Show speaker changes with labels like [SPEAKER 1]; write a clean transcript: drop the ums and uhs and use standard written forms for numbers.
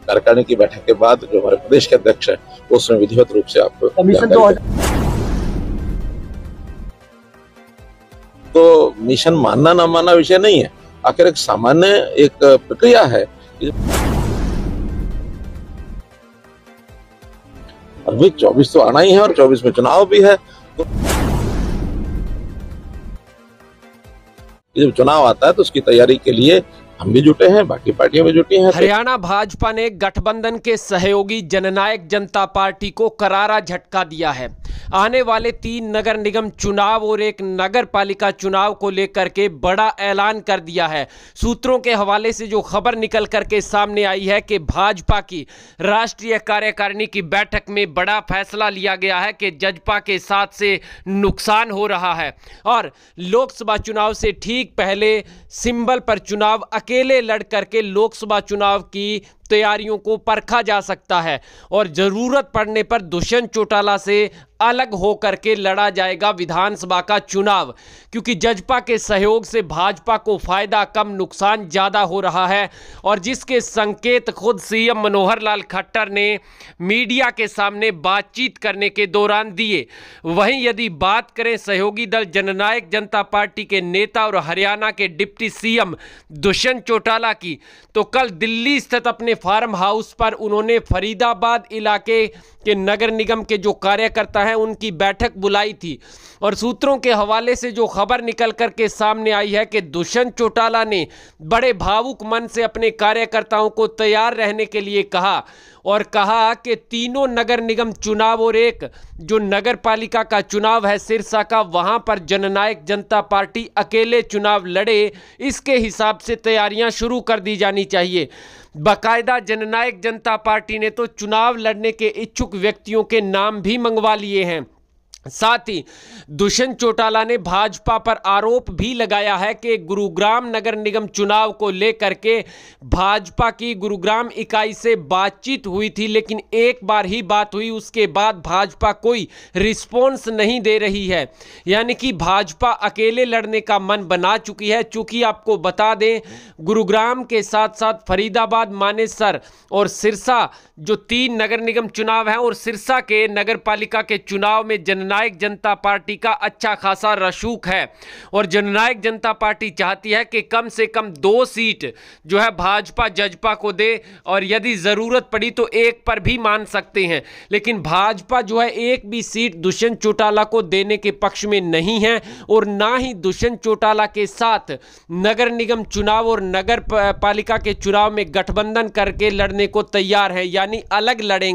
[SPEAKER 1] कार्यकारिणी की बैठक के बाद जो हमारे प्रदेश के अध्यक्ष है उसमें विधिवत रूप से आपको तो मिशन मानना ना मानना विषय नहीं है, आखिर एक सामान्य एक प्रक्रिया है। अभी 24 तो आना ही है और 24 में चुनाव भी है, तो जब चुनाव आता है तो उसकी तैयारी के लिए हम भी जुटे हैं, बाकी पार्टियां भी जुटी हैं।
[SPEAKER 2] हरियाणा भाजपा ने गठबंधन के सहयोगी जननायक जनता पार्टी को करारा झटका दिया है। आने वाले 3 नगर निगम चुनाव और एक नगर पालिका चुनाव को लेकर के बड़ा ऐलान कर दिया है। सूत्रों के हवाले से जो खबर निकल करके सामने आई है कि भाजपा की राष्ट्रीय कार्यकारिणी की बैठक में बड़ा फैसला लिया गया है कि जजपा के साथ से नुकसान हो रहा है और लोकसभा चुनाव से ठीक पहले सिंबल पर चुनाव अकेले लड़ करके लोकसभा चुनाव की तैयारियों को परखा जा सकता है और जरूरत पड़ने पर दुष्यंत चौटाला से अलग होकर के लड़ा जाएगा विधानसभा का चुनाव, क्योंकि जजपा के सहयोग से भाजपा को फायदा कम नुकसान ज्यादा हो रहा है और जिसके संकेत खुद सीएम मनोहर लाल खट्टर ने मीडिया के सामने बातचीत करने के दौरान दिए। वहीं यदि बात करें सहयोगी दल जननायक जनता पार्टी के नेता और हरियाणा के डिप्टी सीएम दुष्यंत चौटाला की, तो कल दिल्ली स्थित अपने फार्म हाउस पर उन्होंने फरीदाबाद इलाके के नगर निगम के जो कार्यकर्ता हैं उनकी बैठक बुलाई थी और सूत्रों के हवाले से जो खबर निकल कर के सामने आई है कि दुष्यंत चौटाला ने बड़े भावुक मन से अपने कार्यकर्ताओं को तैयार रहने के लिए कहा और कहा कि तीनों नगर निगम चुनाव और एक जो नगर पालिका का चुनाव है सिरसा का, वहां पर जननायक जनता पार्टी अकेले चुनाव लड़े, इसके हिसाब से तैयारियां शुरू कर दी जानी चाहिए। बाकायदा जननायक जनता पार्टी ने तो चुनाव लड़ने के इच्छुक व्यक्तियों के नाम भी मंगवा लिए हैं। साथ ही दुष्यंत चौटाला ने भाजपा पर आरोप भी लगाया है कि गुरुग्राम नगर निगम चुनाव को लेकर के भाजपा की गुरुग्राम इकाई से बातचीत हुई थी, लेकिन एक बार ही बात हुई, उसके बाद भाजपा कोई रिस्पॉन्स नहीं दे रही है। यानी कि भाजपा अकेले लड़ने का मन बना चुकी है। चूंकि आपको बता दें गुरुग्राम के साथ साथ फरीदाबाद, मानेसर और सिरसा जो 3 नगर निगम चुनाव हैं और सिरसा के नगर पालिका के चुनाव में जननायक जनता पार्टी का अच्छा खासा रसूख है और जननायक जनता पार्टी चाहती है कि कम से कम 2 सीट जो है भाजपा जजपा को दे और यदि जरूरत पड़ी तो 1 पर भी मान सकते हैं, लेकिन भाजपा जो है 1 भी सीट दुष्यंत चौटाला को देने के पक्ष में नहीं है और ना ही दुष्यंत चौटाला के साथ नगर निगम चुनाव और नगर पालिका के चुनाव में गठबंधन करके लड़ने को तैयार है, यानी अलग लड़ेंगे।